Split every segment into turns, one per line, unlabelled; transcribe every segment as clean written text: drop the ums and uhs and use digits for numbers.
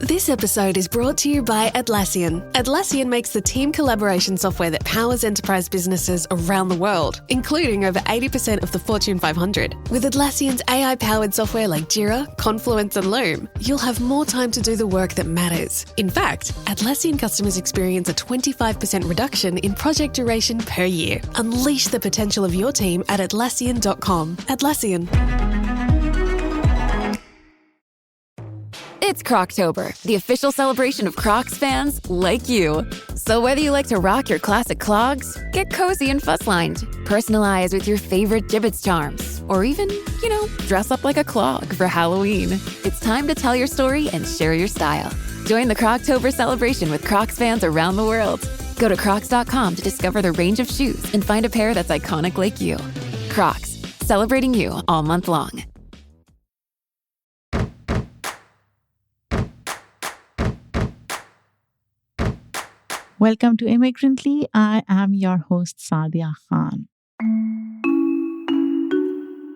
This episode is brought to you by Atlassian. Atlassian makes the team collaboration software that powers enterprise businesses around the world, including over 80% of the Fortune 500. With Atlassian's AI-powered software like Jira, Confluence, and Loom, you'll have more time to do the work that matters. In fact, Atlassian customers experience a 25% reduction in project duration per year. Unleash the potential of your team at Atlassian.com. Atlassian.
It's Croctober, the official celebration of Crocs fans like you. So whether you like to rock your classic clogs, get cozy and fuss-lined, personalize with your favorite Jibbitz charms, or even, dress up like a clog for Halloween, it's time to tell your story and share your style. Join the Croctober celebration with Crocs fans around the world. Go to crocs.com to discover the range of shoes and find a pair that's iconic like you. Crocs, celebrating you all month long.
Welcome to Immigrantly. I am your host, Sadia Khan.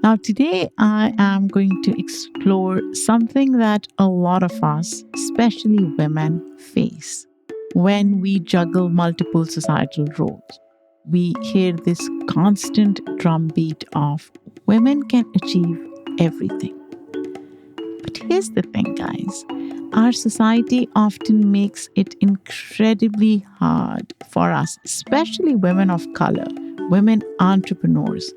Now, today I am going to explore something that a lot of us, especially women, face when we juggle multiple societal roles. We hear this constant drumbeat of women can achieve everything. But here's the thing, guys. Our society often makes it incredibly hard for us, especially women of color, women entrepreneurs,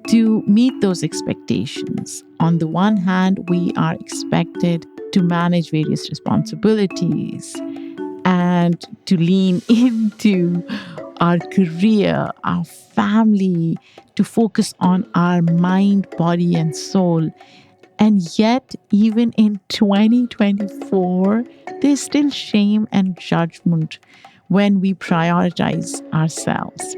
to meet those expectations. On the one hand, we are expected to manage various responsibilities and to lean into our career, our family, to focus on our mind, body, and soul. And yet, even in 2024, there's still shame and judgment when we prioritize ourselves.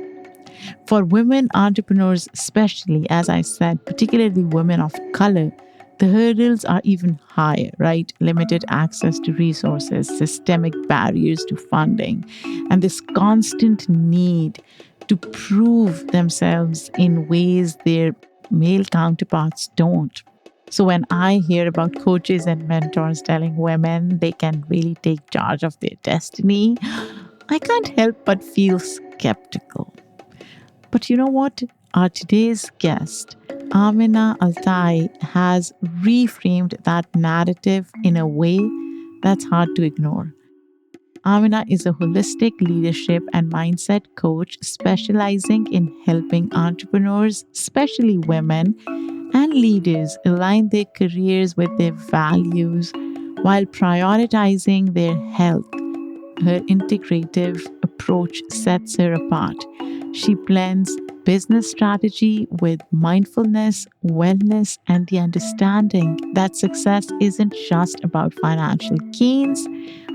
For women entrepreneurs, especially, as I said, particularly women of color, the hurdles are even higher, right? Limited access to resources, systemic barriers to funding, and this constant need to prove themselves in ways their male counterparts don't. So when I hear about coaches and mentors telling women they can really take charge of their destiny, I can't help but feel skeptical. But you know what? Our today's guest, Amina Altai, has reframed that narrative in a way that's hard to ignore. Amina is a holistic leadership and mindset coach specializing in helping entrepreneurs, especially women, and leaders align their careers with their values while prioritizing their health. Her integrative approach sets her apart. She blends business strategy with mindfulness, wellness, and the understanding that success isn't just about financial gains,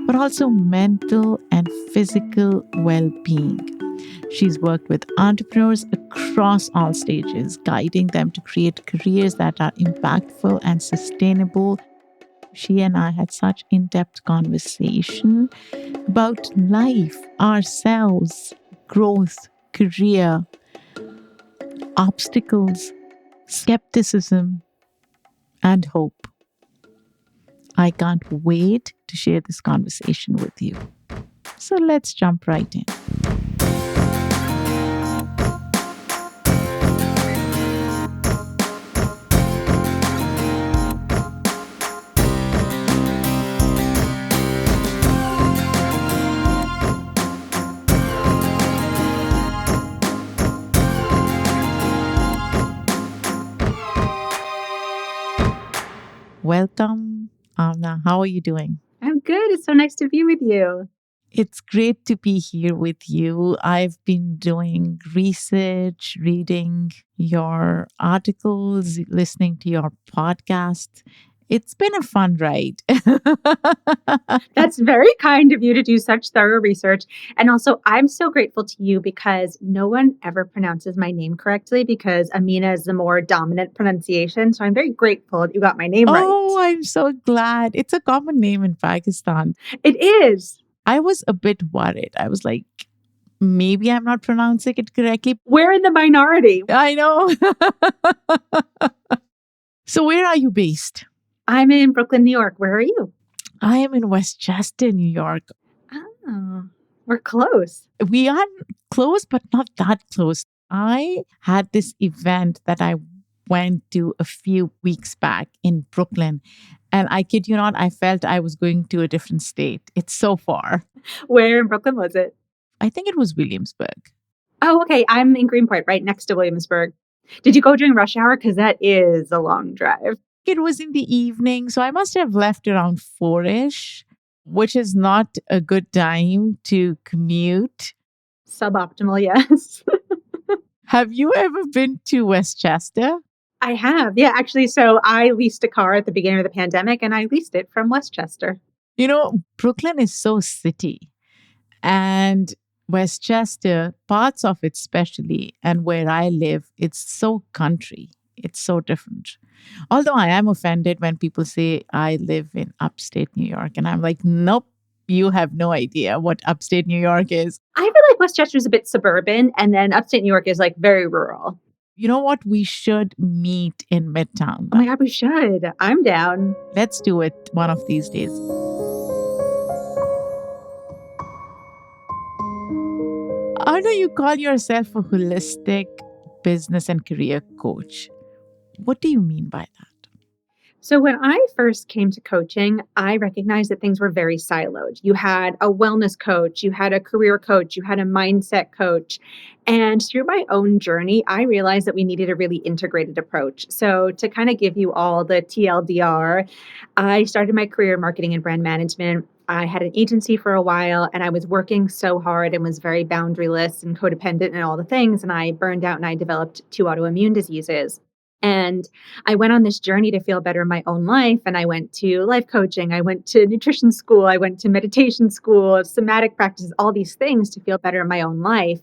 but also mental and physical well-being. She's worked with entrepreneurs across all stages, guiding them to create careers that are impactful and sustainable. She and I had such in-depth conversation about life, ourselves, growth, career, obstacles, skepticism, and hope. I can't wait to share this conversation with you. So let's jump right in. Welcome, Amna. How are you doing?
I'm good. It's so nice to be with you.
It's great to be here with you. I've been doing research, reading your articles, listening to your podcast. It's been a fun ride.
That's very kind of you to do such thorough research. And also, I'm so grateful to you because no one ever pronounces my name correctly because Amina is the more dominant pronunciation. So I'm very grateful that you got my name right.
Oh, I'm so glad. It's a common name in Pakistan.
It is.
I was a bit worried. I was like, maybe I'm not pronouncing it correctly.
We're in the minority.
I know. So where are you based?
I'm in Brooklyn, New York. Where are you?
I am in Westchester, New York.
Oh, we're close.
We are close, but not that close. I had this event that I went to a few weeks back in Brooklyn. And I kid you not, I felt I was going to a different state. It's so far.
Where in Brooklyn was it?
I think it was Williamsburg.
Oh, okay. I'm in Greenpoint, right next to Williamsburg. Did you go during rush hour? Because that is a long drive.
It was in the evening, so I must have left around 4ish, which is not a good time to commute.
Suboptimal, yes.
Have you ever been to Westchester?
I have. Yeah, actually. So I leased a car at the beginning of the pandemic and I leased it from Westchester.
Brooklyn is so city. And Westchester, parts of it especially, and where I live, it's so country. It's so different. Although I am offended when people say I live in upstate New York. And I'm like, nope, you have no idea what upstate New York is.
I feel like Westchester is a bit suburban and then upstate New York is like very rural.
You know what? We should meet in Midtown.
Oh my God, we should. I'm down.
Let's do it one of these days. I know you call yourself a holistic business and career coach. What do you mean by that?
So when I first came to coaching, I recognized that things were very siloed. You had a wellness coach, you had a career coach, you had a mindset coach. And through my own journey, I realized that we needed a really integrated approach. So to kind of give you all the TLDR, I started my career in marketing and brand management. I had an agency for a while and I was working so hard and was very boundaryless and codependent and all the things. And I burned out and I developed 2 autoimmune diseases. And I went on this journey to feel better in my own life. And I went to life coaching. I went to nutrition school. I went to meditation school, somatic practices, all these things to feel better in my own life.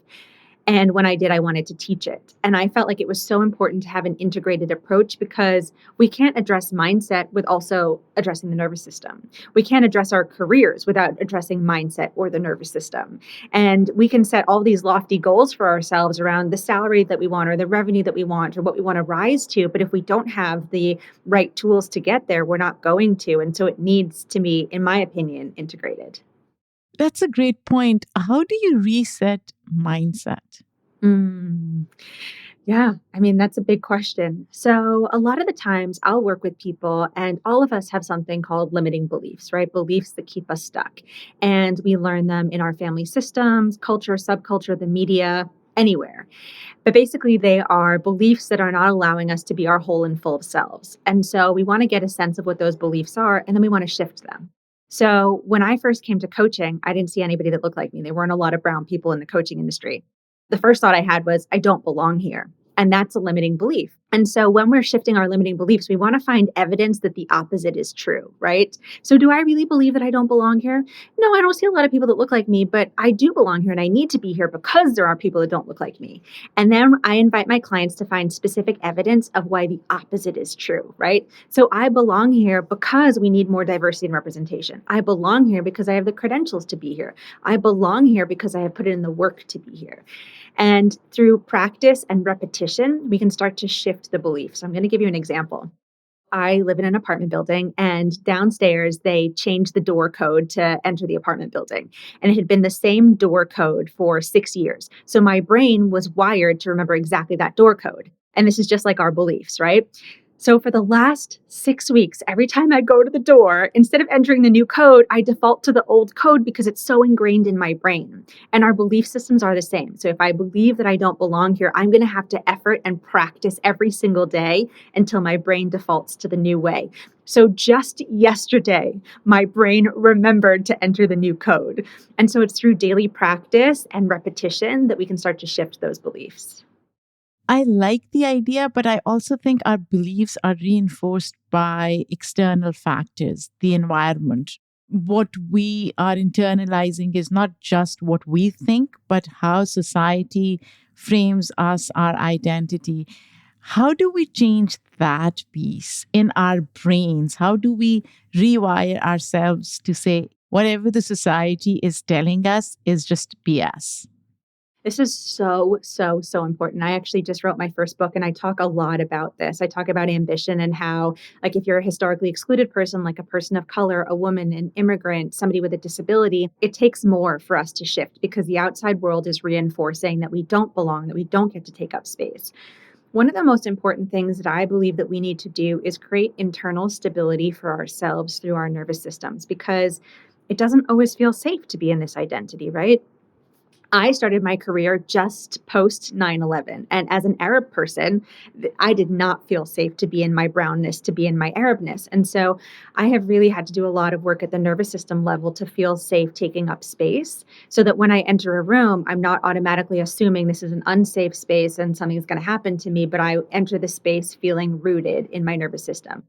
And when I did, I wanted to teach it. And I felt like it was so important to have an integrated approach because we can't address mindset with also addressing the nervous system. We can't address our careers without addressing mindset or the nervous system. And we can set all these lofty goals for ourselves around the salary that we want or the revenue that we want or what we want to rise to. But if we don't have the right tools to get there, we're not going to. And so it needs to be, in my opinion, integrated.
That's a great point. How do you reset mindset?
Yeah, I mean, that's a big question. So, a lot of the times I'll work with people, and all of us have something called limiting beliefs, right? Beliefs that keep us stuck. And we learn them in our family systems, culture, subculture, the media, anywhere. But basically, they are beliefs that are not allowing us to be our whole and full selves. And so, we want to get a sense of what those beliefs are, and then we want to shift them. So, when I first came to coaching, I didn't see anybody that looked like me. There weren't a lot of brown people in the coaching industry. The first thought I had was, I don't belong here. And that's a limiting belief. And so when we're shifting our limiting beliefs, we want to find evidence that the opposite is true, right? So do I really believe that I don't belong here? No, I don't see a lot of people that look like me, but I do belong here and I need to be here because there are people that don't look like me. And then I invite my clients to find specific evidence of why the opposite is true, right? So I belong here because we need more diversity and representation. I belong here because I have the credentials to be here. I belong here because I have put in the work to be here. And through practice and repetition, we can start to shift the belief. So I'm going to give you an example. I live in an apartment building and downstairs they changed the door code to enter the apartment building. And it had been the same door code for 6 years. So my brain was wired to remember exactly that door code. And this is just like our beliefs, right? So for the last 6 weeks, every time I go to the door, instead of entering the new code, I default to the old code because it's so ingrained in my brain. And our belief systems are the same. So if I believe that I don't belong here, I'm going to have to effort and practice every single day until my brain defaults to the new way. So just yesterday, my brain remembered to enter the new code. And so it's through daily practice and repetition that we can start to shift those beliefs.
I like the idea, but I also think our beliefs are reinforced by external factors, the environment. What we are internalizing is not just what we think, but how society frames us, our identity. How do we change that piece in our brains? How do we rewire ourselves to say, whatever the society is telling us is just BS?
This is so, so, so important. I actually just wrote my first book and I talk a lot about this. I talk about ambition and how, like, if you're a historically excluded person, like a person of color, a woman, an immigrant, somebody with a disability, it takes more for us to shift because the outside world is reinforcing that we don't belong, that we don't get to take up space. One of the most important things that I believe that we need to do is create internal stability for ourselves through our nervous systems because it doesn't always feel safe to be in this identity, right? I started my career just post 9/11. And as an Arab person, I did not feel safe to be in my brownness, to be in my Arabness. And so I have really had to do a lot of work at the nervous system level to feel safe taking up space so that when I enter a room, I'm not automatically assuming this is an unsafe space and something is going to happen to me, but I enter the space feeling rooted in my nervous system.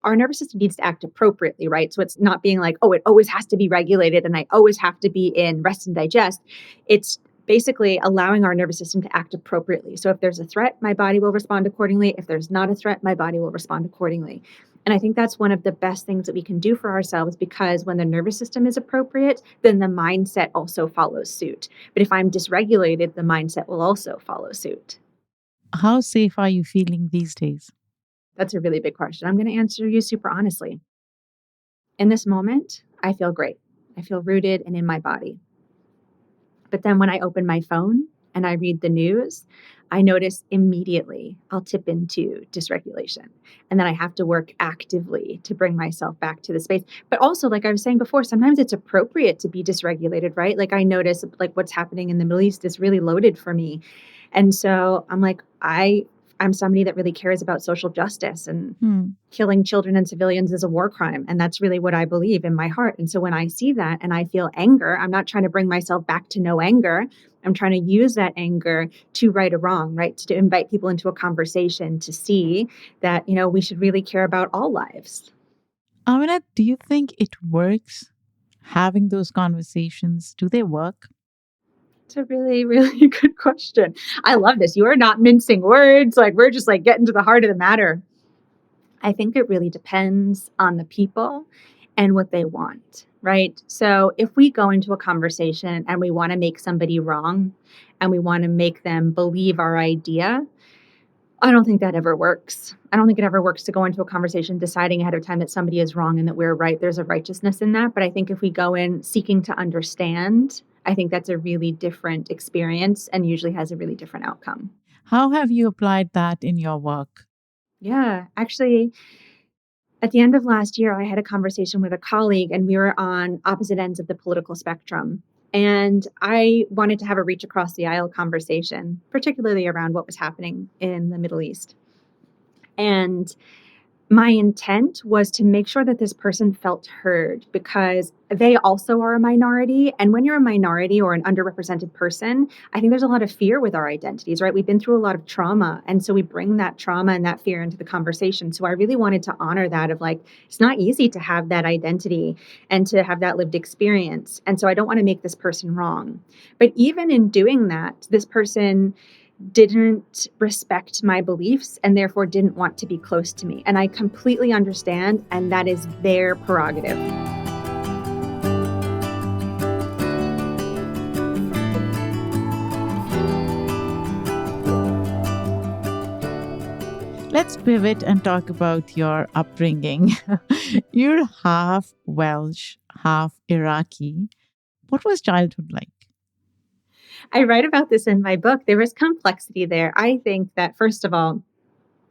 Our nervous system needs to act appropriately, right? So it's not being like, oh, it always has to be regulated and I always have to be in rest and digest. It's basically allowing our nervous system to act appropriately. So if there's a threat, my body will respond accordingly. If there's not a threat, my body will respond accordingly. And I think that's one of the best things that we can do for ourselves because when the nervous system is appropriate, then the mindset also follows suit. But if I'm dysregulated, the mindset will also follow suit.
How safe are you feeling these days?
That's a really big question. I'm going to answer you super honestly. In this moment, I feel great. I feel rooted and in my body. But then when I open my phone and I read the news, I notice immediately I'll tip into dysregulation. And then I have to work actively to bring myself back to the space. But also, like I was saying before, sometimes it's appropriate to be dysregulated, right? Like I notice like what's happening in the Middle East is really loaded for me. And so I'm like, I'm somebody that really cares about social justice and killing children and civilians is a war crime. And that's really what I believe in my heart. And so when I see that and I feel anger, I'm not trying to bring myself back to no anger. I'm trying to use that anger to right a wrong, right? To invite people into a conversation to see that, we should really care about all lives.
Amina, do you think it works having those conversations? Do they work?
It's a really, really good question. I love this. You are not mincing words. Like we're just like getting to the heart of the matter. I think it really depends on the people and what they want, right? So if we go into a conversation and we want to make somebody wrong and we want to make them believe our idea, I don't think that ever works. I don't think it ever works to go into a conversation deciding ahead of time that somebody is wrong and that we're right. There's a righteousness in that. But I think if we go in seeking to understand, I think that's a really different experience and usually has a really different outcome.
How have you applied that in your work?
Yeah, actually, at the end of last year, I had a conversation with a colleague and we were on opposite ends of the political spectrum. And I wanted to have a reach across the aisle conversation, particularly around what was happening in the Middle East. And my intent was to make sure that this person felt heard because they also are a minority. And when you're a minority or an underrepresented person, I think there's a lot of fear with our identities, right? We've been through a lot of trauma. And so we bring that trauma and that fear into the conversation. So I really wanted to honor that of like, it's not easy to have that identity and to have that lived experience. And so I don't want to make this person wrong. But even in doing that, this person didn't respect my beliefs and therefore didn't want to be close to me. And I completely understand, and that is their prerogative.
Let's pivot and talk about your upbringing. You're half Welsh, half Iraqi. What was childhood like?
I write about this in my book. There was complexity there. I think that, first of all,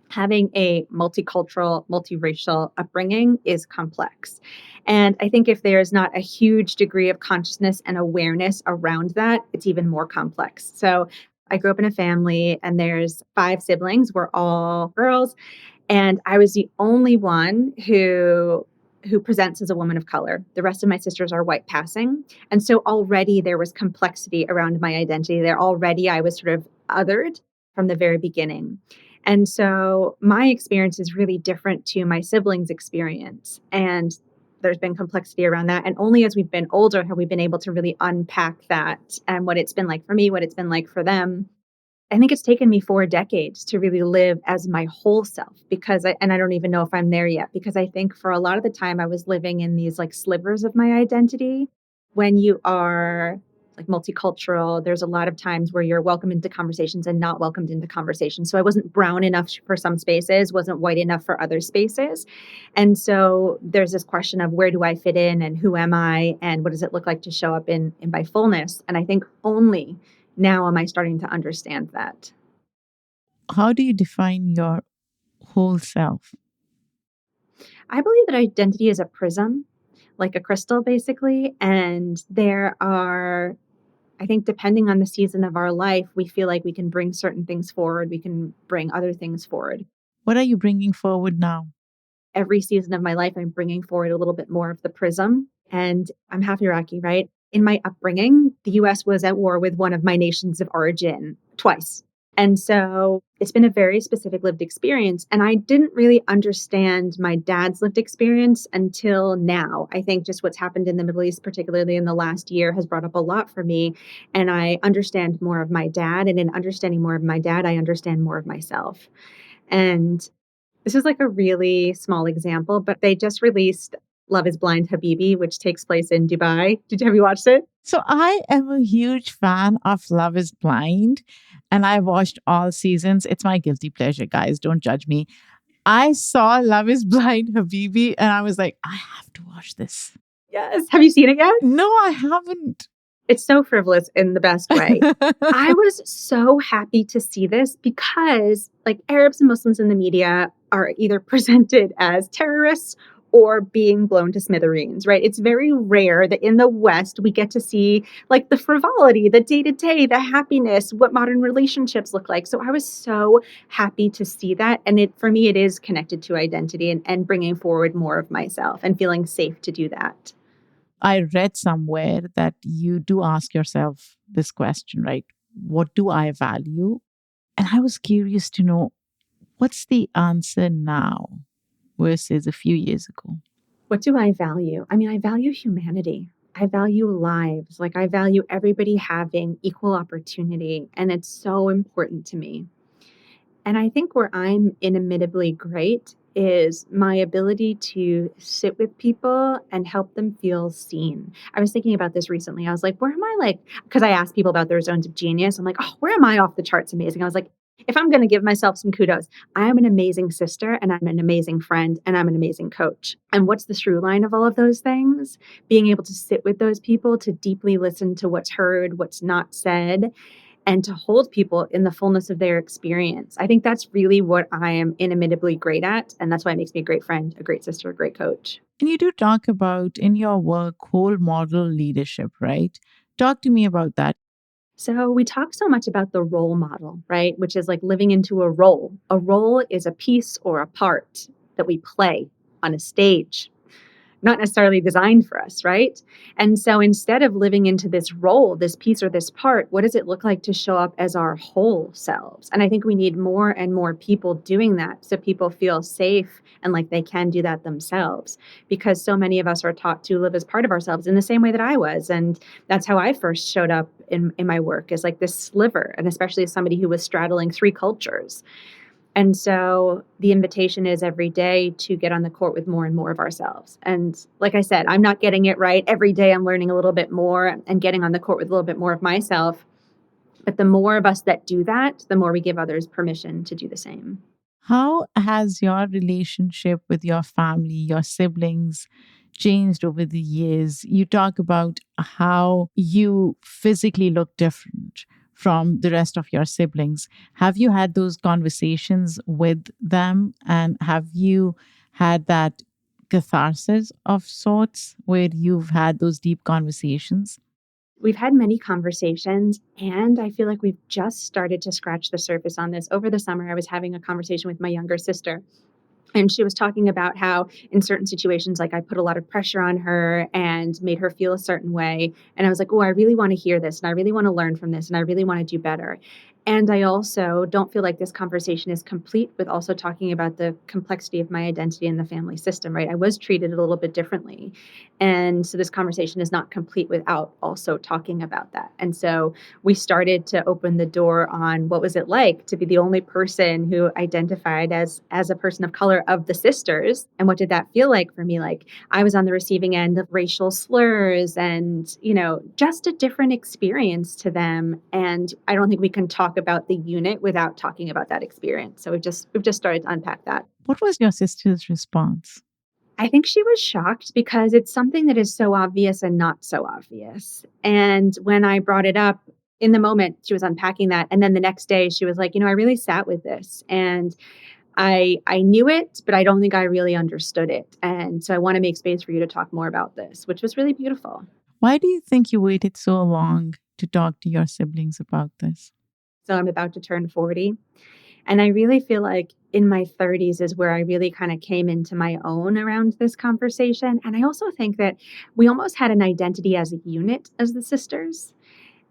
having a multicultural, multiracial upbringing is complex. And I think if there's not a huge degree of consciousness and awareness around that, it's even more complex. So I grew up in a family and there's 5 siblings. We're all girls. And I was the only one who presents as a woman of color. The rest of my sisters are white passing. And so already there was complexity around my identity there. Already I was sort of othered from the very beginning. And so my experience is really different to my siblings' experience. And there's been complexity around that. And only as we've been older have we been able to really unpack that and what it's been like for me, what it's been like for them. I think it's taken me 4 decades to really live as my whole self and I don't even know if I'm there yet, because I think for a lot of the time I was living in these like slivers of my identity. When you are like multicultural. There's a lot of times where you're welcome into conversations and not welcomed into conversations. So I wasn't brown enough for some spaces, wasn't white enough for other spaces. And so there's this question of where do I fit in and who am I and what does it look like to show up in my fullness? And I think only now am I starting to understand that.
How do you define your whole self?
I believe that identity is a prism, like a crystal, basically. And there are, I think, depending on the season of our life, we feel like we can bring certain things forward. We can bring other things forward.
What are you bringing forward now?
Every season of my life, I'm bringing forward a little bit more of the prism. And I'm half Iraqi, right? In my upbringing, the US was at war with one of my nations of origin twice. And so it's been a very specific lived experience. And I didn't really understand my dad's lived experience until now. I think just what's happened in the Middle East, particularly in the last year, has brought up a lot for me. And I understand more of my dad. And in understanding more of my dad, I understand more of myself. And this is like a really small example, but they just released Love is Blind Habibi, which takes place in Dubai. Have you watched it?
So I am a huge fan of Love is Blind, and I watched all seasons. It's my guilty pleasure, guys. Don't judge me. I saw Love is Blind Habibi, and I was like, I have to watch this.
Yes. Have you seen it yet?
No, I haven't.
It's so frivolous in the best way. I was so happy to see this because like Arabs and Muslims in the media are either presented as terrorists or being blown to smithereens, right? It's very rare that in the West, we get to see like the frivolity, the day-to-day, the happiness, what modern relationships look like. So I was so happy to see that. And for me, it is connected to identity and bringing forward more of myself and feeling safe to do that.
I read somewhere that you do ask yourself this question, right? What do I value? And I was curious to know what's the answer now versus a few years ago?
What do I value? I mean, I value humanity. I value lives. Like I value everybody having equal opportunity. And it's so important to me. And I think where I'm inimitably great is my ability to sit with people and help them feel seen. I was thinking about this recently. I was like, where am I like, because I asked people about their zones of genius. I'm like, oh, where am I off the charts amazing? I was like, if I'm going to give myself some kudos, I am an amazing sister and I'm an amazing friend and I'm an amazing coach. And what's the through line of all of those things? Being able to sit with those people, to deeply listen to what's heard, what's not said, and to hold people in the fullness of their experience. I think that's really what I am inimitably great at. And that's why it makes me a great friend, a great sister, a great coach.
And you do talk about in your work whole model leadership, right? Talk to me about that.
So we talk so much about the role model, right? Which is like living into a role. A role is a piece or a part that we play on a stage, not necessarily designed for us, right? And so instead of living into this role, this piece or this part, what does it look like to show up as our whole selves? And I think we need more and more people doing that so people feel safe and like they can do that themselves, because so many of us are taught to live as part of ourselves in the same way that I was. And that's how I first showed up in my work, as like this sliver, and especially as somebody who was straddling 3 cultures. And so the invitation is every day to get on the court with more and more of ourselves. And like I said, I'm not getting it right. Every day I'm learning a little bit more and getting on the court with a little bit more of myself. But the more of us that do that, the more we give others permission to do the same.
How has your relationship with your family, your siblings, changed over the years? You talk about how you physically look different from the rest of your siblings. Have you had those conversations with them? And have you had that catharsis of sorts where you've had those deep conversations?
We've had many conversations, and I feel like we've just started to scratch the surface on this. Over the summer, I was having a conversation with my younger sister. And she was talking about how in certain situations, like I put a lot of pressure on her and made her feel a certain way. And I was like, oh, I really want to hear this. And I really want to learn from this. And I really want to do better. And I also don't feel like this conversation is complete with also talking about the complexity of my identity in the family system, right? I was treated a little bit differently. And so this conversation is not complete without also talking about that. And so we started to open the door on what was it like to be the only person who identified as a person of color of the sisters, and what did that feel like for me? Like I was on the receiving end of racial slurs and, just a different experience to them. And I don't think we can talk about the unit without talking about that experience. So we've just started to unpack that.
What was your sister's response?
I think she was shocked because it's something that is so obvious and not so obvious. And when I brought it up in the moment, she was unpacking that. And then the next day she was like, I really sat with this and I knew it, but I don't think I really understood it. And so I want to make space for you to talk more about this, which was really beautiful.
Why do you think you waited so long to talk to your siblings about this?
So I'm about to turn 40. And I really feel like in my 30s is where I really kind of came into my own around this conversation. And I also think that we almost had an identity as a unit as the sisters.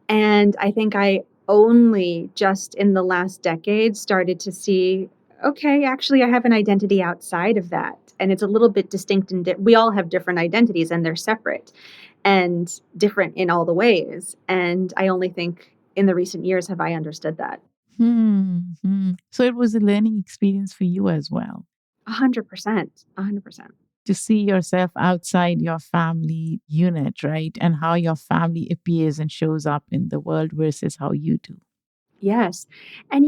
And I think I only just in the last decade started to see, okay, actually, I have an identity outside of that. And it's a little bit distinct and we all have different identities and they're separate and different in all the ways. And I only think in the recent years have I understood that.
So it was a learning experience for you as well.
100%. 100%.
To see yourself outside your family unit, right? And how your family appears and shows up in the world versus how you do.
Yes. And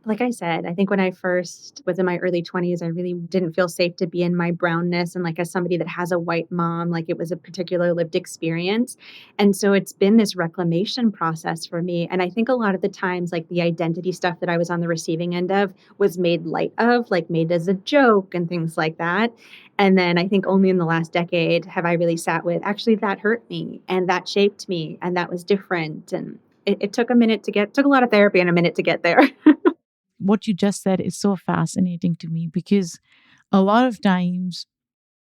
like I said, I think when I first was in my early 20s, I really didn't feel safe to be in my brownness. And like as somebody that has a white mom, like it was a particular lived experience. And so it's been this reclamation process for me. And I think a lot of the times, like the identity stuff that I was on the receiving end of was made light of, like made as a joke and things like that. And then I think only in the last decade have I really sat with, actually, that hurt me and that shaped me and that was different. And it took took a lot of therapy and a minute to get there.
What you just said is so fascinating to me because a lot of times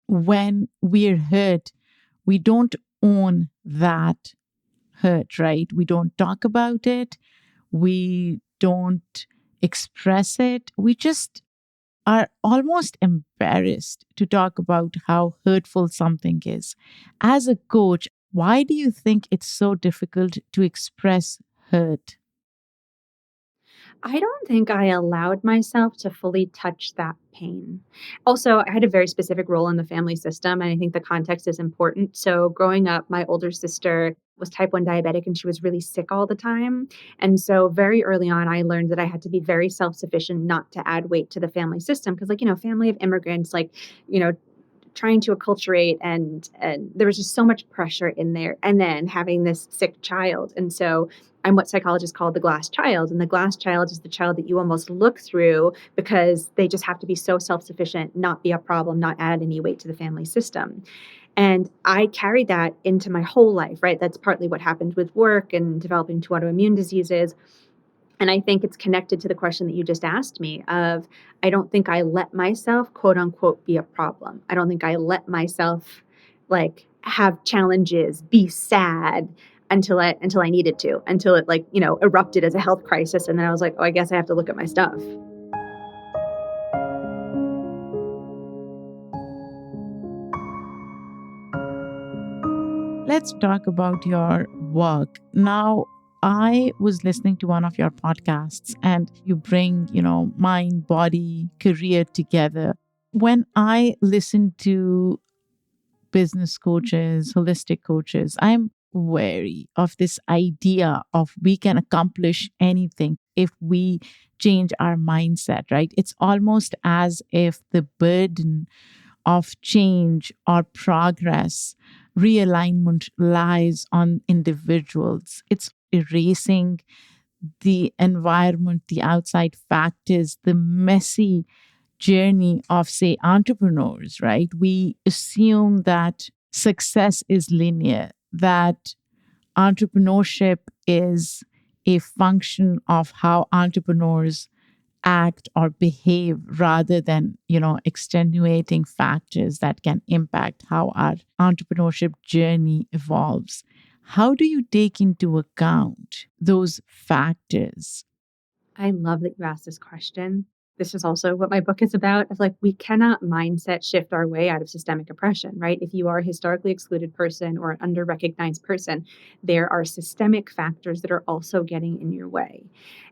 when we're hurt, we don't own that hurt, right? We don't talk about it. We don't express it. We just are almost embarrassed to talk about how hurtful something is. As a coach, why do you think it's so difficult to express hurt?
I don't think I allowed myself to fully touch that pain. Also, I had a very specific role in the family system, and I think the context is important. So, growing up, my older sister was type 1 diabetic and she was really sick all the time. And so, very early on, I learned that I had to be very self sufficient, not to add weight to the family system. Because, family of immigrants, you know, trying to acculturate and there was just so much pressure in there, and then having this sick child. And so I'm what psychologists call the glass child, and the glass child is the child that you almost look through because they just have to be so self-sufficient, not be a problem, not add any weight to the family system. And I carried that into my whole life, right? That's partly what happened with work and developing two autoimmune diseases. And I think it's connected to the question that you just asked me of, I don't think I let myself, quote unquote, be a problem. I don't think I let myself have challenges, be sad until I needed to, until it erupted as a health crisis. And then I was like, oh, I guess I have to look at my stuff.
Let's talk about your work. Now, I was listening to one of your podcasts and you bring, mind, body, career together. When I listen to business coaches, holistic coaches, I'm wary of this idea of we can accomplish anything if we change our mindset, right? It's almost as if the burden of change or progress, realignment lies on individuals. It's erasing the environment, the outside factors, the messy journey of, say, entrepreneurs, right? We assume that success is linear, that entrepreneurship is a function of how entrepreneurs act or behave rather than, extenuating factors that can impact how our entrepreneurship journey evolves. How do you take into account those factors?
I love that you asked this question. This is also what my book is about of like, we cannot mindset shift our way out of systemic oppression, right? If you are a historically excluded person or an under recognized person, there are systemic factors that are also getting in your way.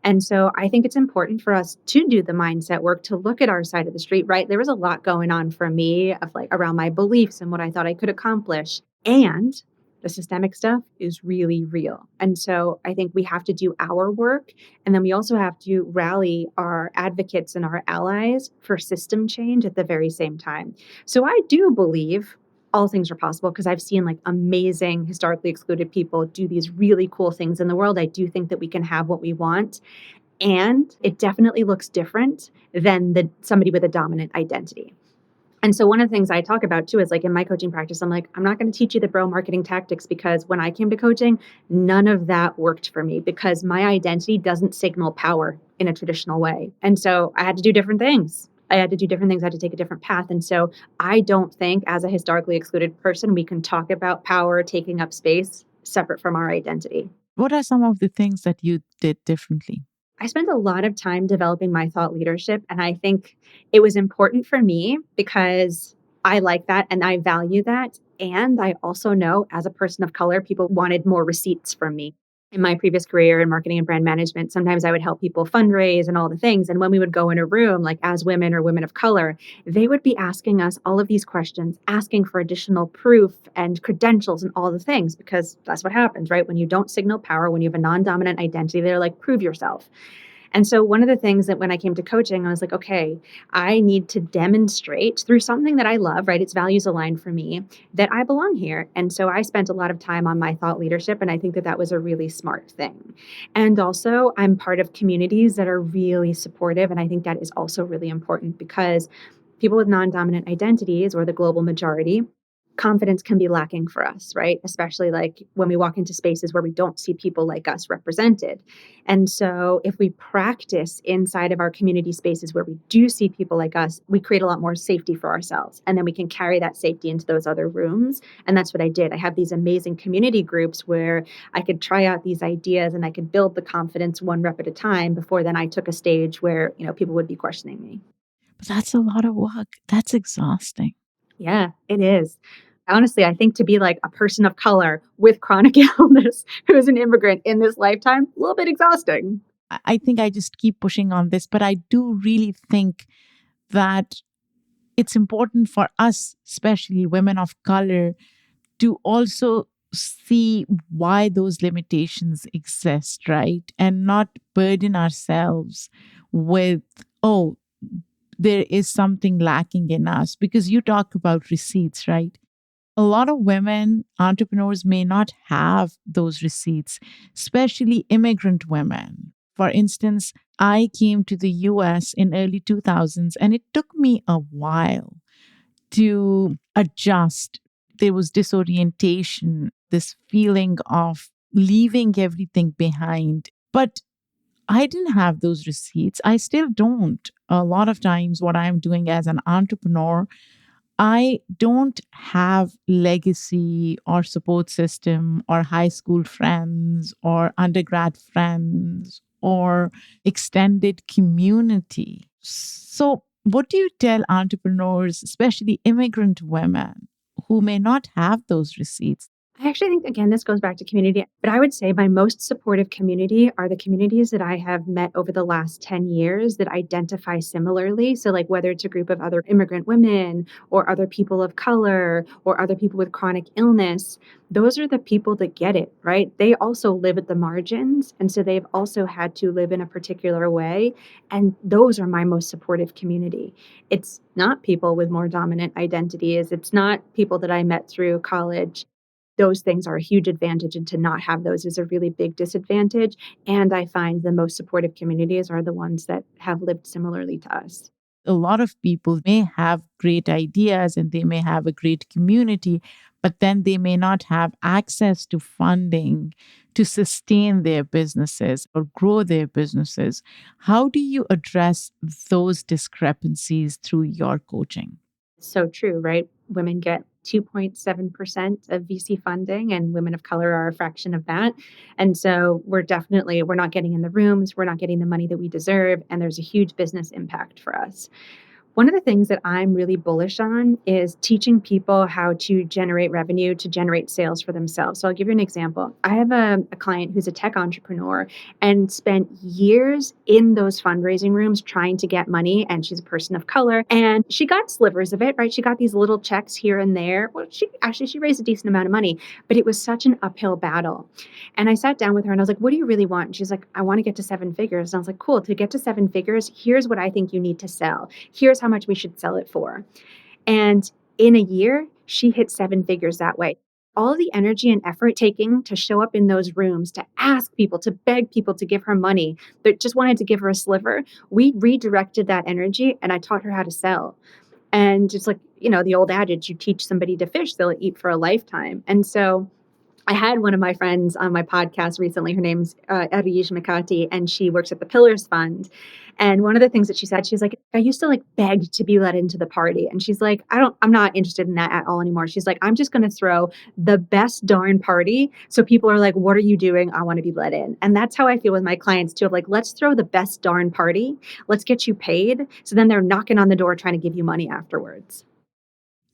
And so I think it's important for us to do the mindset work, to look at our side of the street, right? There was a lot going on for me of like around my beliefs and what I thought I could accomplish. And the systemic stuff is really real. And so I think we have to do our work. And then we also have to rally our advocates and our allies for system change at the very same time. So I do believe all things are possible because I've seen like amazing historically excluded people do these really cool things in the world. I do think that we can have what we want. And it definitely looks different than somebody with a dominant identity. And so one of the things I talk about too is like in my coaching practice, I'm like, I'm not going to teach you the bro marketing tactics because when I came to coaching, none of that worked for me because my identity doesn't signal power in a traditional way. And so I had to do different things. I had to do different things. I had to take a different path. And so I don't think as a historically excluded person, we can talk about power taking up space separate from our identity.
What are some of the things that you did differently?
I spent a lot of time developing my thought leadership. And I think it was important for me because I like that and I value that. And I also know as a person of color, people wanted more receipts from me. In my previous career in marketing and brand management, sometimes I would help people fundraise and all the things. And when we would go in a room, like as women or women of color, they would be asking us all of these questions, asking for additional proof and credentials and all the things, because that's what happens, right? When you don't signal power, when you have a non dominant identity, they're like, prove yourself. And so one of the things that when I came to coaching, I was like, okay, I need to demonstrate through something that I love, right? It's values aligned for me, that I belong here. And so I spent a lot of time on my thought leadership. And I think that that was a really smart thing. And also, I'm part of communities that are really supportive. And I think that is also really important because people with non dominant identities or the global majority, confidence can be lacking for us, right? Especially like when we walk into spaces where we don't see people like us represented. And so if we practice inside of our community spaces where we do see people like us, we create a lot more safety for ourselves. And then we can carry that safety into those other rooms. And that's what I did. I have these amazing community groups where I could try out these ideas and I could build the confidence one rep at a time before then I took a stage where, people would be questioning me.
But that's a lot of work. That's exhausting.
Yeah, it is. Honestly, I think to be like a person of color with chronic illness who is an immigrant in this lifetime, a little bit exhausting.
I think I just keep pushing on this, but I do really think that it's important for us, especially women of color, to also see why those limitations exist, right? And not burden ourselves with, oh, there is something lacking in us. Because you talk about receipts, right? A lot of women entrepreneurs may not have those receipts, especially immigrant women. For instance, I came to the US in early 2000s and it took me a while to adjust. There was disorientation, this feeling of leaving everything behind. But I didn't have those receipts. I still don't. A lot of times, what I'm doing as an entrepreneur, I don't have legacy or support system or high school friends or undergrad friends or extended community. So, what do you tell entrepreneurs, especially immigrant women who may not have those receipts?
I actually think, again, this goes back to community, but I would say my most supportive community are the communities that I have met over the last 10 years that identify similarly. So, like, whether it's a group of other immigrant women or other people of color or other people with chronic illness, those are the people that get it, right? They also live at the margins. And so they've also had to live in a particular way. And those are my most supportive community. It's not people with more dominant identities, it's not people that I met through college. Those things are a huge advantage, and to not have those is a really big disadvantage. And I find the most supportive communities are the ones that have lived similarly to us.
A lot of people may have great ideas and they may have a great community, but then they may not have access to funding to sustain their businesses or grow their businesses. How do you address those discrepancies through your coaching?
So true, right? Women get 2.7% of VC funding, and women of color are a fraction of that. And so we're not getting in the rooms, we're not getting the money that we deserve, and there's a huge business impact for us. One of the things that I'm really bullish on is teaching people how to generate revenue, to generate sales for themselves. So I'll give you an example. I have a client who's a tech entrepreneur and spent years in those fundraising rooms trying to get money. And she's a person of color. And she got slivers of it, right? She got these little checks here and there. Well, she raised a decent amount of money, but it was such an uphill battle. And I sat down with her and I was like, what do you really want? And she's like, I want to get to 7 figures. And I was like, cool. To get to 7 figures, here's what I think you need to sell. Here's how much we should sell it for. And in a year, she hit 7 figures that way. All the energy and effort taking to show up in those rooms, to ask people, to beg people to give her money, that just wanted to give her a sliver, we redirected that energy and I taught her how to sell. And it's like, the old adage, you teach somebody to fish, they'll eat for a lifetime. And so I had one of my friends on my podcast recently. Her name's Arij Mikati, and she works at the Pillars Fund. And one of the things that she said, she's like, I used to beg to be let into the party. And she's like, I'm not interested in that at all anymore. She's like, I'm just going to throw the best darn party. So people are like, what are you doing? I want to be let in. And that's how I feel with my clients too, of let's throw the best darn party. Let's get you paid. So then they're knocking on the door trying to give you money afterwards.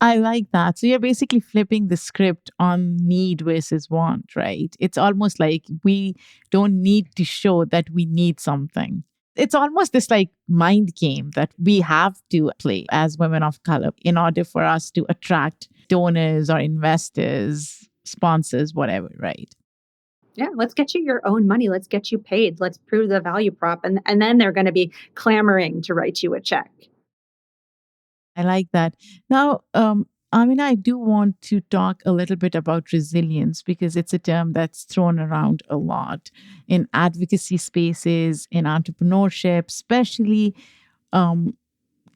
I like that. So you're basically flipping the script on need versus want, right? It's almost like we don't need to show that we need something. It's almost this mind game that we have to play as women of color in order for us to attract donors or investors, sponsors, whatever, right?
Yeah, let's get you your own money. Let's get you paid. Let's prove the value prop. And then they're going to be clamoring to write you a check.
I like that. Now, Amina, I do want to talk a little bit about resilience because it's a term that's thrown around a lot in advocacy spaces, in entrepreneurship, especially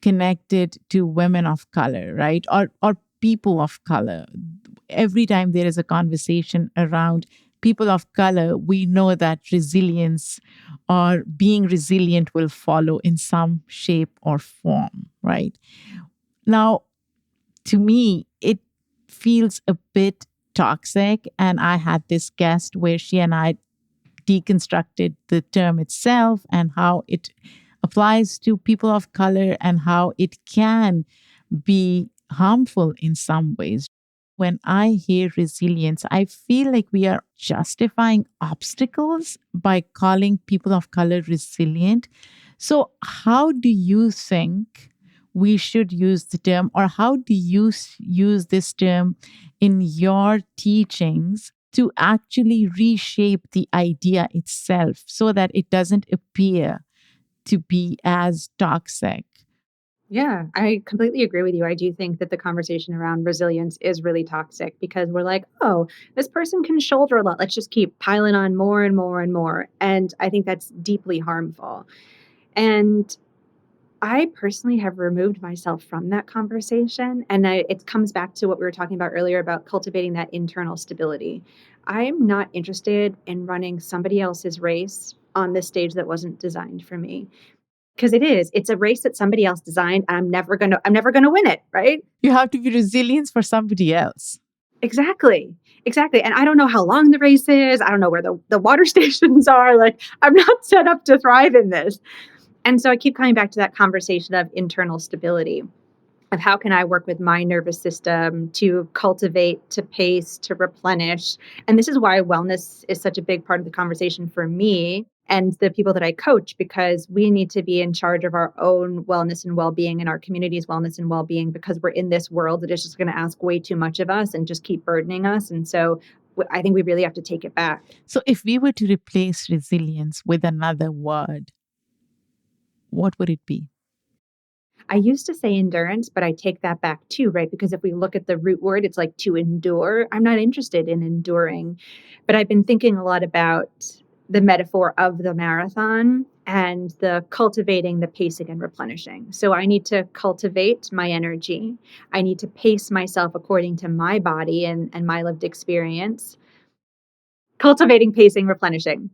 connected to women of color, right? Or people of color. Every time there is a conversation around people of color, we know that resilience or being resilient will follow in some shape or form, right? Now, to me, it feels a bit toxic. And I had this guest where she and I deconstructed the term itself and how it applies to people of color and how it can be harmful in some ways. When I hear resilience, I feel like we are justifying obstacles by calling people of color resilient. So, how do you think we should use the term, or how do you use this term in your teachings to actually reshape the idea itself so that it doesn't appear to be as toxic?
Yeah, I completely agree with you. I do think that the conversation around resilience is really toxic because we're like, oh, this person can shoulder a lot. Let's just keep piling on more and more and more. And I think that's deeply harmful. And I personally have removed myself from that conversation. And it comes back to what we were talking about earlier about cultivating that internal stability. I am not interested in running somebody else's race on this stage that wasn't designed for me. Because it's a race that somebody else designed. And I'm never gonna win it, right?
You have to be resilient for somebody else.
Exactly. And I don't know how long the race is. I don't know where the water stations are. I'm not set up to thrive in this. And so I keep coming back to that conversation of internal stability, of how can I work with my nervous system to cultivate, to pace, to replenish. And this is why wellness is such a big part of the conversation for me and the people that I coach, because we need to be in charge of our own wellness and well-being and our community's wellness and well-being, because we're in this world that is just going to ask way too much of us and just keep burdening us. And so I think we really have to take it back.
So if we were to replace resilience with another word, what would it be?
I used to say endurance, but I take that back too, right? Because if we look at the root word, it's like to endure. I'm not interested in enduring, but I've been thinking a lot about the metaphor of the marathon and the cultivating, the pacing and replenishing. So I need to cultivate my energy. I need to pace myself according to my body and my lived experience. Cultivating, pacing, replenishing.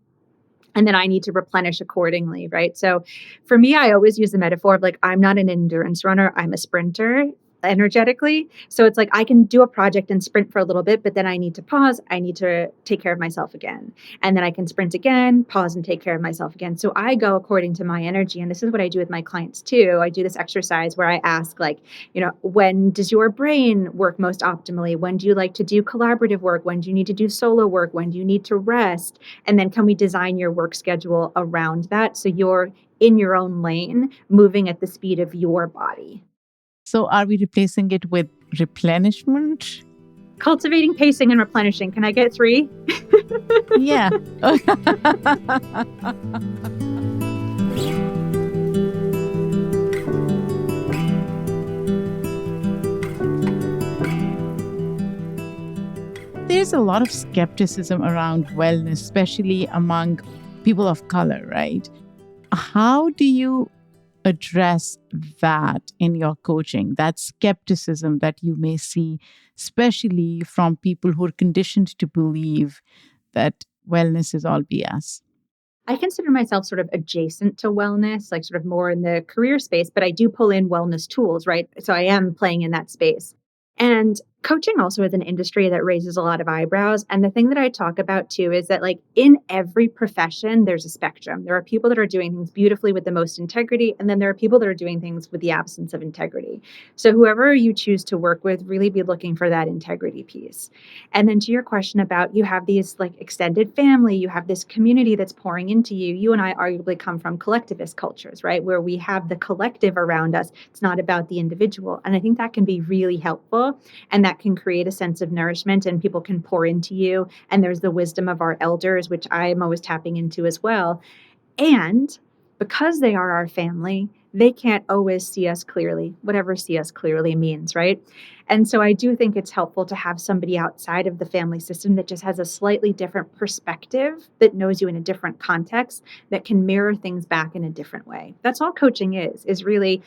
And then I need to replenish accordingly, right? So for me, I always use the metaphor of I'm not an endurance runner, I'm a sprinter. energetically. So it's like I can do a project and sprint for a little bit, but then I need to pause. I need to take care of myself again. And then I can sprint again, pause and take care of myself again. So I go according to my energy. And this is what I do with my clients too. I do this exercise where I ask, like, when does your brain work most optimally? When do you like to do collaborative work? When do you need to do solo work? When do you need to rest? And then can we design your work schedule around that so you're in your own lane, moving at the speed of your body?
So are we replacing it with replenishment?
Cultivating, pacing, and replenishing. Can I get 3?
Yeah. There's a lot of skepticism around wellness, especially among people of color, right? How do you address that in your coaching, that skepticism that you may see, especially from people who are conditioned to believe that wellness is all BS?
I consider myself sort of adjacent to wellness, like sort of more in the career space, but I do pull in wellness tools, right? So I am playing in that space. And coaching also is an industry that raises a lot of eyebrows. And the thing that I talk about too is that, like, in every profession, there's a spectrum. There are people that are doing things beautifully with the most integrity, and then there are people that are doing things with the absence of integrity. So whoever you choose to work with, really be looking for that integrity piece. And then to your question about, you have these like extended family, you have this community that's pouring into you. You and I arguably come from collectivist cultures, right? Where we have the collective around us. It's not about the individual. And I think that can be really helpful. And that can create a sense of nourishment, and people can pour into you. And there's the wisdom of our elders, which I'm always tapping into as well. And because they are our family, they can't always see us clearly, whatever see us clearly means, right? And so I do think it's helpful to have somebody outside of the family system that just has a slightly different perspective, that knows you in a different context, that can mirror things back in a different way. That's all coaching is really,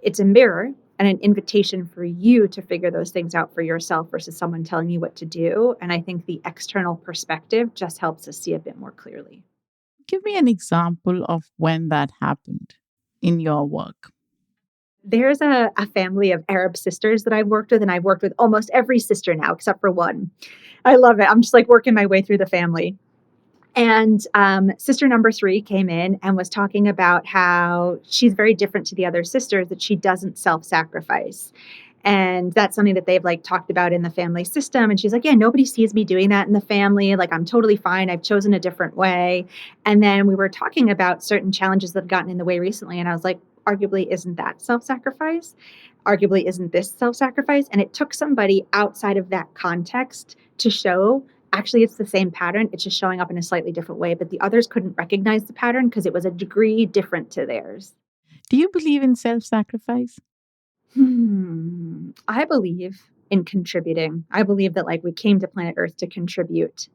it's a mirror and an invitation for you to figure those things out for yourself versus someone telling you what to do. And I think the external perspective just helps us see a bit more clearly.
Give me an example of when that happened in your work.
There's a family of Arab sisters that I've worked with, and I've worked with almost every sister now except for one. I love it. I'm just like working my way through the family. And sister number 3 came in and was talking about how she's very different to the other sisters, that she doesn't self-sacrifice. And that's something that they've like talked about in the family system. And she's like, yeah, nobody sees me doing that in the family. Like, I'm totally fine. I've chosen a different way. And then we were talking about certain challenges that have gotten in the way recently. And I was like, arguably, isn't that self-sacrifice? Arguably, isn't this self-sacrifice? And it took somebody outside of that context to show, actually, it's the same pattern. It's just showing up in a slightly different way. But the others couldn't recognize the pattern because it was a degree different to theirs.
Do you believe in self-sacrifice?
I believe in contributing. I believe that, like, we came to planet Earth to contribute.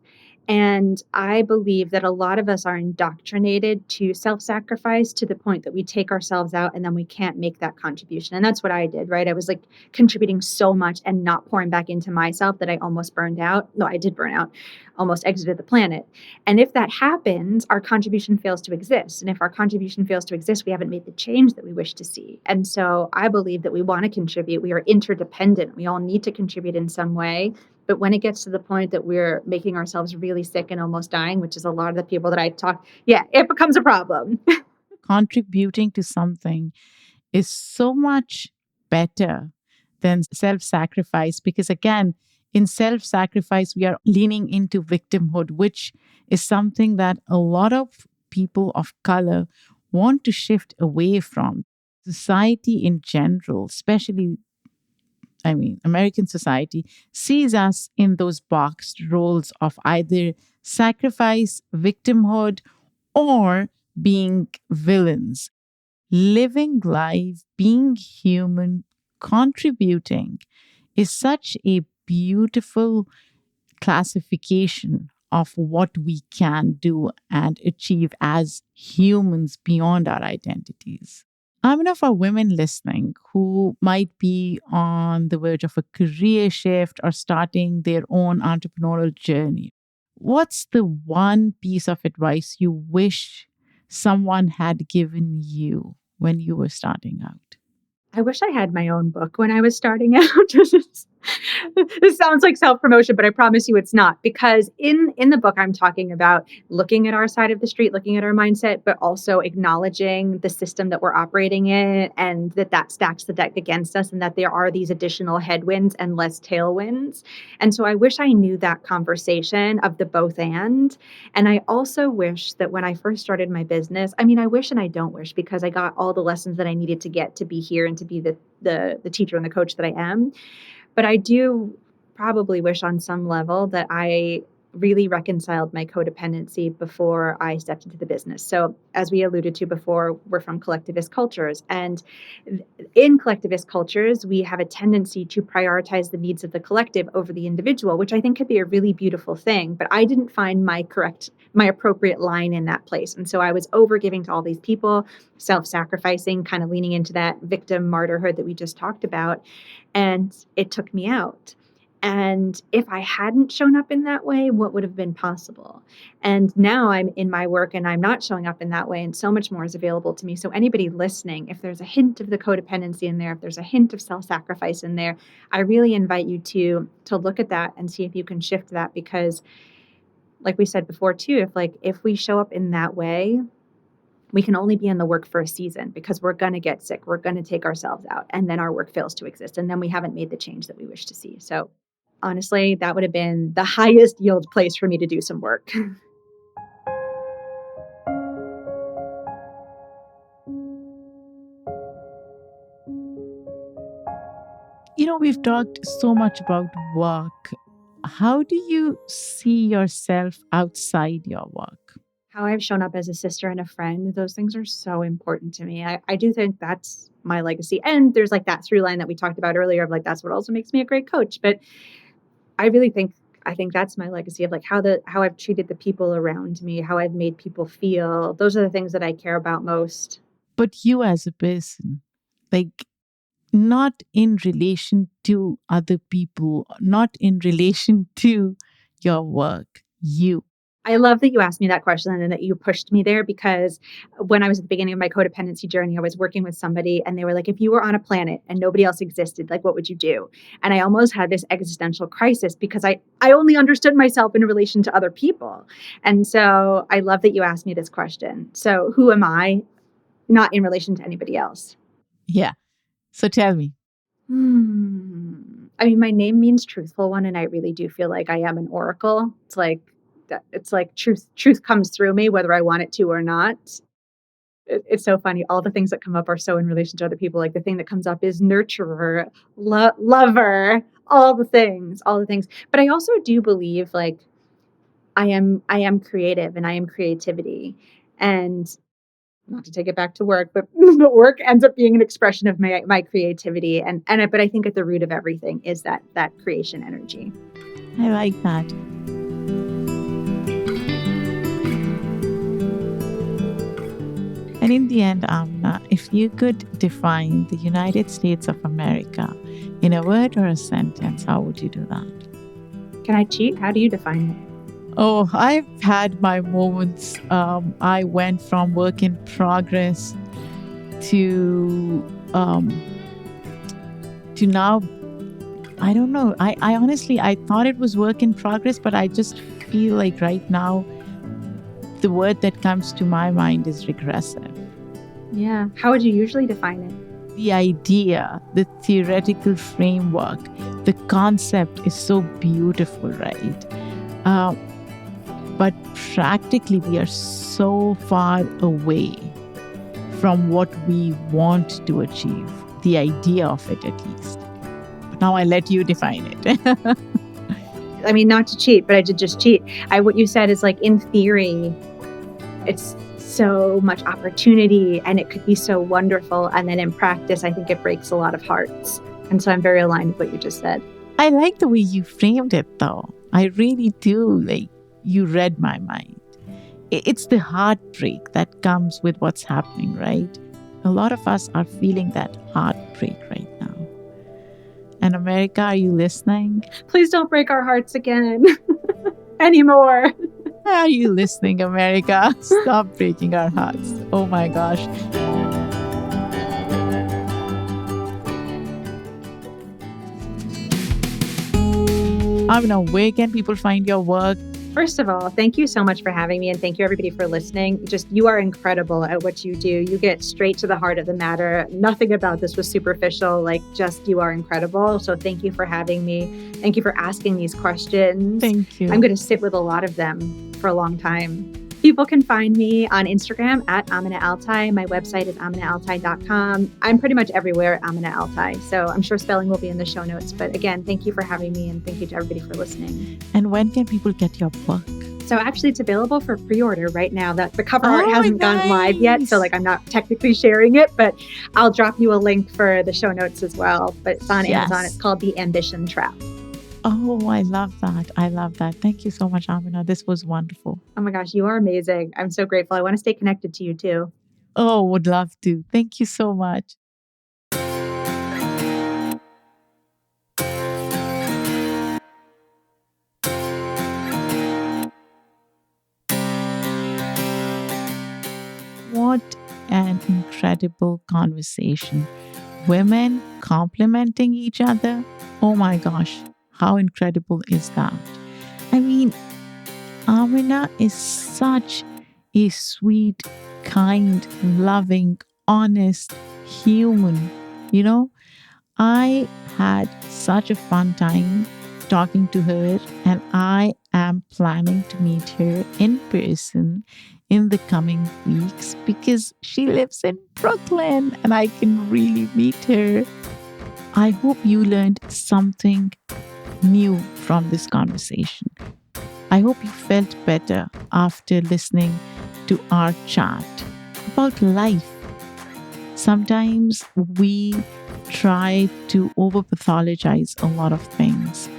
And I believe that a lot of us are indoctrinated to self-sacrifice to the point that we take ourselves out and then we can't make that contribution. And that's what I did, right? I was like contributing so much and not pouring back into myself that I almost burned out. No, I did burn out, almost exited the planet. And if that happens, our contribution fails to exist. And if our contribution fails to exist, we haven't made the change that we wish to see. And so I believe that we want to contribute. We are interdependent. We all need to contribute in some way. But when it gets to the point that we're making ourselves really sick and almost dying, which is a lot of the people that I talk, it becomes a problem.
Contributing to something is so much better than self-sacrifice, because again, in self-sacrifice, we are leaning into victimhood, which is something that a lot of people of color want to shift away from. Society in general, especially American society, sees us in those boxed roles of either sacrifice, victimhood, or being villains. Living life, being human, contributing is such a beautiful classification of what we can do and achieve as humans beyond our identities. Amina, for women listening who might be on the verge of a career shift or starting their own entrepreneurial journey, what's the one piece of advice you wish someone had given you when you were starting out?
I wish I had my own book when I was starting out. This sounds like self-promotion, but I promise you it's not. Because in the book, I'm talking about looking at our side of the street, looking at our mindset, but also acknowledging the system that we're operating in and that stacks the deck against us and that there are these additional headwinds and less tailwinds. And so I wish I knew that conversation of the both and. And I also wish that when I first started my business, I mean, I wish and I don't wish because I got all the lessons that I needed to get to be here and to be the teacher and the coach that I am. But I do probably wish on some level that I really reconciled my codependency before I stepped into the business. So as we alluded to before, we're from collectivist cultures. And in collectivist cultures, we have a tendency to prioritize the needs of the collective over the individual, which I think could be a really beautiful thing. But I didn't find my appropriate line in that place. And so I was overgiving to all these people, self-sacrificing, kind of leaning into that victim martyrhood that we just talked about. And it took me out. And if I hadn't shown up in that way, what would have been possible? And now I'm in my work and I'm not showing up in that way. And so much more is available to me. So anybody listening, if there's a hint of the codependency in there, if there's a hint of self-sacrifice in there, I really invite you to look at that and see if you can shift that. Because like we said before too, if we show up in that way, we can only be in the work for a season because we're going to get sick. We're going to take ourselves out and then our work fails to exist. And then we haven't made the change that we wish to see. So honestly, that would have been the highest yield place for me to do some work.
We've talked so much about work. How do you see yourself outside your work?
How I've shown up as a sister and a friend, those things are so important to me. I do think that's my legacy. And there's like that through line that we talked about earlier of like, that's what also makes me a great coach. But I think that's my legacy of like how I've treated the people around me, how I've made people feel. Those are the things that I care about most.
But you as a person, like not in relation to other people, not in relation to your work, you.
I love that you asked me that question and that you pushed me there because when I was at the beginning of my codependency journey, I was working with somebody and they were like, if you were on a planet and nobody else existed, like, what would you do? And I almost had this existential crisis because I only understood myself in relation to other people. And so I love that you asked me this question. So who am I? Not in relation to anybody else.
Yeah. So tell me.
I mean, my name means truthful one, and I really do feel like I am an oracle. It's like truth comes through me, whether I want it to or not. It's so funny. All the things that come up are so in relation to other people. Like the thing that comes up is nurturer, lover, all the things. But I also do believe like I am creative and I am creativity. And not to take it back to work, but work ends up being an expression of my creativity. But I think at the root of everything is that creation energy.
I like that. And in the end, Amina, if you could define the United States of America in a word or a sentence, how would you do that?
Can I cheat? How do you define it?
Oh, I've had my moments. I went from work in progress to now. I don't know. I honestly, I thought it was work in progress, but I just feel like right now, the word that comes to my mind is regressive.
Yeah. How would you usually define it?
The idea, the theoretical framework, the concept is so beautiful, right? But practically, we are so far away from what we want to achieve, the idea of it at least. But now I let you define it.
I mean, not to cheat, but I did just cheat. What you said is like, in theory, it's so much opportunity and it could be so wonderful. And then in practice, I think it breaks a lot of hearts. And so I'm very aligned with what you just said.
I like the way you framed it, though. I really do. Like, you read my mind. It's the heartbreak that comes with what's happening, right? A lot of us are feeling that heartbreak right now. And America, are you listening?
Please don't break our hearts again anymore.
Are you listening, America? Stop breaking our hearts. Oh my gosh. Amina, where can people find your work?
First of all, thank you so much for having me, and thank you everybody for listening. You are incredible at what you do. You get straight to the heart of the matter. Nothing about this was superficial, you are incredible. So thank you for having me. Thank you for asking these questions.
Thank you.
I'm going to sit with a lot of them for a long time. People can find me on Instagram at Amina Altai. My website is aminaaltai.com. I'm pretty much everywhere at Amina Altai. So I'm sure spelling will be in the show notes. But again, thank you for having me, and thank you to everybody for listening.
And when can people get your book?
So actually, it's available for pre-order right now. The cover art hasn't gone live yet, so I'm not technically sharing it, but I'll drop you a link for the show notes as well. But it's on Amazon. It's called The Ambition Trap.
Oh, I love that. I love that. Thank you so much, Amina. This was wonderful.
Oh my gosh, you are amazing. I'm so grateful. I want to stay connected to you too.
Oh, would love to. Thank you so much. What an incredible conversation. Women complimenting each other. Oh my gosh, how incredible is that? I mean, Amina is such a sweet, kind, loving, honest human. I had such a fun time talking to her, and I am planning to meet her in person in the coming weeks because she lives in Brooklyn and I can really meet her. I hope you learned something new from this conversation. I hope you felt better after listening to our chat about life. Sometimes we try to over-pathologize a lot of things,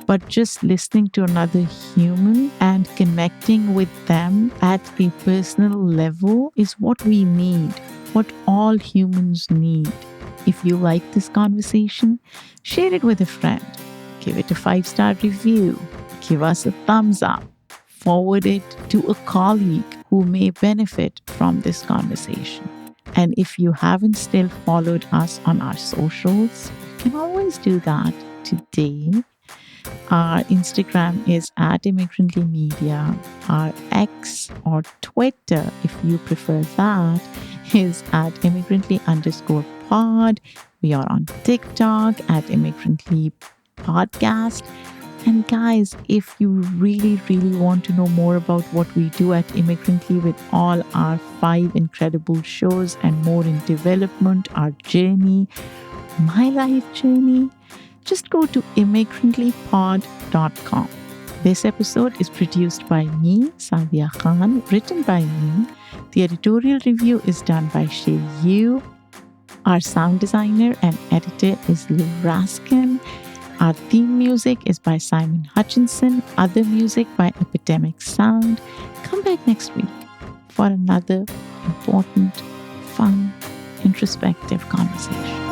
but just listening to another human and connecting with them at a personal level is what we need, what all humans need. If you like this conversation, share it with a friend. Give it a 5-star review. Give us a thumbs up. Forward it to a colleague who may benefit from this conversation. And if you haven't still followed us on our socials, you can always do that today. Our Instagram is at Immigrantly Media. Our X or Twitter, if you prefer that, is at Immigrantly_pod. We are on TikTok at Immigrantly Podcast. And guys, if you really, really want to know more about what we do at Immigrantly with all our 5 incredible shows and more in development, our journey, my life journey, just go to immigrantlypod.com. This episode is produced by me, Sadia Khan, written by me. The editorial review is done by Shay Yu. Our sound designer and editor is Lou Raskin. Our theme music is by Simon Hutchinson. Other music by Epidemic Sound. Come back next week for another important, fun, introspective conversation.